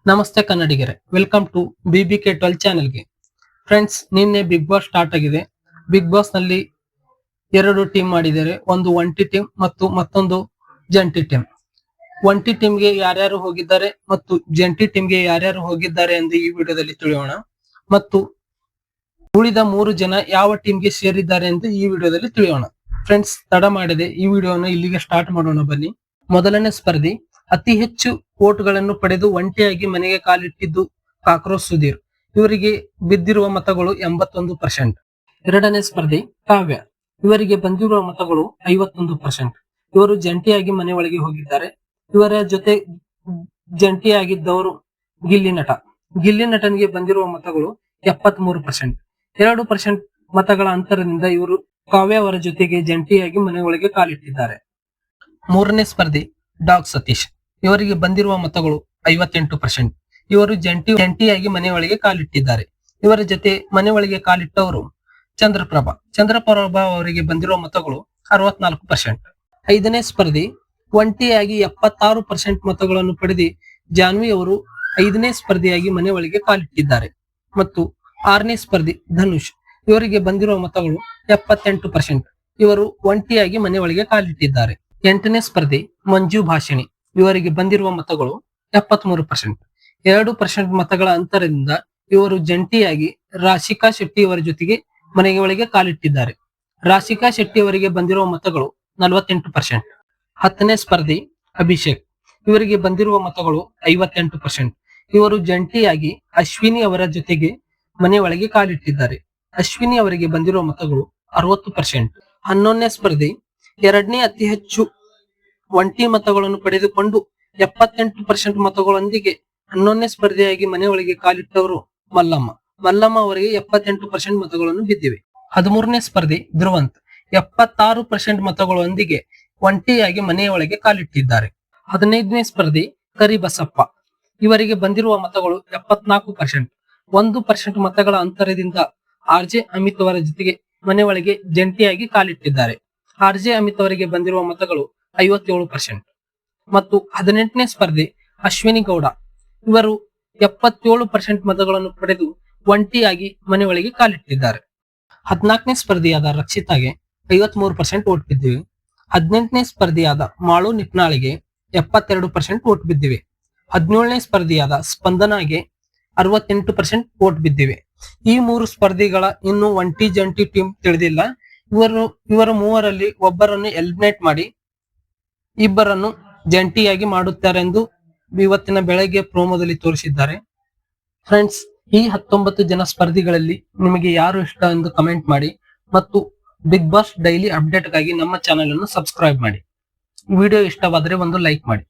ನಮಸ್ತೆ ಕನ್ನಡಿಗರೇ, welcome to BBK12 ಚಾನೆಲ್ಗೆ. Friends, ನಿನ್ನೆ ಬಿಗ್ ಬಾಸ್ ಸ್ಟಾರ್ಟ್ ಆಗಿದೆ. ಬಿಗ್ ಬಾಸ್ ನಲ್ಲಿ ಎರಡು ಟೀಮ್ ಮಾಡಿದ್ದಾರೆ. ಒಂದು ಒಂಟಿ ಟೀಮ್ ಮತ್ತು ಮತ್ತೊಂದು ಜಂಟಿ ಟೀಮ್. ಒಂಟಿ ಟೀಮ್ಗೆ ಯಾರ್ಯಾರು ಹೋಗಿದ್ದಾರೆ ಮತ್ತು ಜಂಟಿ ಟೀಮ್ಗೆ ಯಾರ್ಯಾರು ಹೋಗಿದ್ದಾರೆ ಎಂದು ಈ ವಿಡಿಯೋದಲ್ಲಿ ತಿಳಿಯೋಣ. ಮತ್ತು ಉಳಿದ 3 ಜನ ಯಾವ ಟೀಮ್ಗೆ ಸೇರಿದ್ದಾರೆ ಎಂದು ಈ ವಿಡಿಯೋದಲ್ಲಿ ತಿಳಿಯೋಣ. ಫ್ರೆಂಡ್ಸ್, ತಡ ಮಾಡದೆ ಈ ವಿಡಿಯೋನ ಇಲ್ಲಿಗೆ ಸ್ಟಾರ್ಟ್ ಮಾಡೋಣ ಬನ್ನಿ. ಮೊದಲನೇ ಸ್ಪರ್ಧಿ ಅತಿ ಹೆಚ್ಚು ವೋಟ್ಗಳನ್ನು ಪಡೆದು ಒಂಟಿಯಾಗಿ ಮನೆಗೆ ಕಾಲಿಟ್ಟಿದ್ದು ಕಾಕ್ರೋಚ್ ಸುಧೀರ್. ಇವರಿಗೆ ಬಿದ್ದಿರುವ ಮತಗಳು 81%. ಎರಡನೇ ಸ್ಪರ್ಧಿ ಕಾವ್ಯ. ಇವರಿಗೆ ಬಂದಿರುವ ಮತಗಳು 51%. ಇವರು ಜಂಟಿಯಾಗಿ ಮನೆ ಒಳಗೆ ಹೋಗಿದ್ದಾರೆ. ಇವರ ಜೊತೆ ಜಂಟಿಯಾಗಿದ್ದವರು ಗಿಲ್ಲಿ ನಟ. ಗಿಲ್ಲಿ ನಟನಿಗೆ ಬಂದಿರುವ ಮತಗಳು 73%. 2% ಮತಗಳ ಅಂತರದಿಂದ ಇವರು ಕಾವ್ಯ ಅವರ ಜೊತೆಗೆ ಜಂಟಿಯಾಗಿ ಮನೆ ಒಳಗೆ ಕಾಲಿಟ್ಟಿದ್ದಾರೆ. ಮೂರನೇ ಸ್ಪರ್ಧಿ ಡಾಗ್ ಸತೀಶ್. ಇವರಿಗೆ ಬಂದಿರುವ ಮತಗಳು 58%. ಇವರು ಜಂಟಿಯಾಗಿ ಮನೆ ಒಳಗೆ ಕಾಲಿಟ್ಟಿದ್ದಾರೆ. ಇವರ ಜೊತೆ ಮನೆ ಒಳಗೆ ಕಾಲಿಟ್ಟವರು ಚಂದ್ರಪ್ರಭಾ ಅವರಿಗೆ ಬಂದಿರುವ ಮತಗಳು 64%. ಐದನೇ ಸ್ಪರ್ಧಿ ಒಂಟಿಯಾಗಿ 76% ಮತಗಳನ್ನು ಪಡೆದು ಜಾನ್ವಿ ಅವರು 5ನೇ ಸ್ಪರ್ಧಿಯಾಗಿ ಮನೆ ಒಳಗೆ ಕಾಲಿಟ್ಟಿದ್ದಾರೆ. ಮತ್ತು 6ನೇ ಸ್ಪರ್ಧಿ ಧನುಷ್. ಇವರಿಗೆ ಬಂದಿರುವ ಮತಗಳು 78%. ಇವರು ಒಂಟಿಯಾಗಿ ಮನೆ ಒಳಗೆ ಕಾಲಿಟ್ಟಿದ್ದಾರೆ. 8ನೇ ಸ್ಪರ್ಧಿ ಮಂಜು ಭಾಷಿಣಿ. ಇವರಿಗೆ ಬಂದಿರುವ ಮತಗಳು 73%. 2% ಮತಗಳ ಅಂತರದಿಂದ ಇವರು ಜಂಟಿಯಾಗಿ ರಾಶಿಕಾ ಶೆಟ್ಟಿ ಅವರ ಜೊತೆಗೆ ಮನೆಗೆ ಒಳಗೆ ಕಾಲಿಟ್ಟಿದ್ದಾರೆ. ರಾಶಿಕಾ ಶೆಟ್ಟಿ ಅವರಿಗೆ ಬಂದಿರುವ ಮತಗಳು 48%. 10ನೇ ಸ್ಪರ್ಧಿ ಅಭಿಷೇಕ್. ಇವರಿಗೆ ಬಂದಿರುವ ಮತಗಳು 58%. ಇವರು ಜಂಟಿಯಾಗಿ ಅಶ್ವಿನಿ ಅವರ ಜೊತೆಗೆ ಮನೆ ಒಳಗೆ ಕಾಲಿಟ್ಟಿದ್ದಾರೆ. ಅಶ್ವಿನಿ ಅವರಿಗೆ ಬಂದಿರುವ ಮತಗಳು 60%. 11ನೇ ಸ್ಪರ್ಧಿ 2ನೇ ಅತಿ ಹೆಚ್ಚು ಒಂಟಿ ಮತಗಳನ್ನು ಪಡೆದುಕೊಂಡು 78% ಮತಗಳೊಂದಿಗೆ 11ನೇ ಸ್ಪರ್ಧೆಯಾಗಿ ಮನೆ ಒಳಗೆ ಕಾಲಿಟ್ಟವರು ಮಲ್ಲಮ್ಮ ಅವರಿಗೆ 78% ಮತಗಳನ್ನು ಬಿದ್ದಿವೆ. 13ನೇ ಸ್ಪರ್ಧಿ ಧ್ರುವಂತ್. 76% ಮತಗಳೊಂದಿಗೆ ಒಂಟಿಯಾಗಿ ಮನೆಯ ಒಳಗೆ ಕಾಲಿಟ್ಟಿದ್ದಾರೆ. 15ನೇ ಸ್ಪರ್ಧಿ ಕರಿಬಸಪ್ಪ. ಇವರಿಗೆ ಬಂದಿರುವ ಮತಗಳು 74%. 1% ಮತಗಳ ಅಂತರದಿಂದ RJ ಅಮಿತ್ ಅವರ ಜೊತೆಗೆ ಮನೆ ಒಳಗೆ ಜಂಟಿಯಾಗಿ ಕಾಲಿಟ್ಟಿದ್ದಾರೆ. RJ ಅಮಿತ್ ಅವರಿಗೆ ಬಂದಿರುವ ಮತಗಳು 57%. ಮತ್ತು 18ನೇ ಸ್ಪರ್ಧಿ ಅಶ್ವಿನಿ ಗೌಡ. ಇವರು 77% ಮತಗಳನ್ನು ಪಡೆದು ಒಂಟಿಯಾಗಿ ಮನೆ ಒಳಗೆ ಕಾಲಿಟ್ಟಿದ್ದಾರೆ. 14ನೇ ಸ್ಪರ್ಧಿಯಾದ ರಕ್ಷಿತಾಗೆ 53% ವೋಟ್ ಬಿದ್ದಿವೆ. 18ನೇ ಸ್ಪರ್ಧಿಯಾದ ಮಾಳು ನಿಪ್ನಾಳಿಗೆ 72% ವೋಟ್ ಬಿದ್ದಿವೆ. 17ನೇ ಸ್ಪರ್ಧಿಯಾದ ಸ್ಪಂದನಾಗೆ 68% ವೋಟ್ ಬಿದ್ದಿವೆ. ಈ 3 ಸ್ಪರ್ಧಿಗಳ ಇನ್ನು ಒಂಟಿ ಜಂಟಿ ಟೀಮ್ ತಿಳಿದಿಲ್ಲ. ಇವರ ಮೂವರಲ್ಲಿ ಒಬ್ಬರನ್ನು ಎಲಿಮಿನೇಟ್ ಮಾಡಿ ಇಬ್ಬರನ್ನು ಜಂಟಿಯಾಗಿ ಮಾಡುತ್ತಾರೆಂದು ಇವತ್ತಿನ ಬೆಳಗ್ಗೆ ಪ್ರೋಮೋದಲ್ಲಿ ತೋರಿಸಿದ್ದಾರೆ. ಫ್ರೆಂಡ್ಸ್, ಈ 19 ಜನ ಸ್ಪರ್ಧಿಗಳಲ್ಲಿ ನಿಮಗೆ ಯಾರು ಇಷ್ಟ ಎಂದು ಕಮೆಂಟ್ ಮಾಡಿ ಮತ್ತು ಬಿಗ್ ಬಾಸ್ ಡೈಲಿ ಅಪ್ಡೇಟ್ಗಾಗಿ ನಮ್ಮ ಚಾನೆಲ್ ಅನ್ನು ಸಬ್ಸ್ಕ್ರೈಬ್ ಮಾಡಿ. ವಿಡಿಯೋ ಇಷ್ಟವಾದರೆ ಒಂದು ಲೈಕ್ ಮಾಡಿ.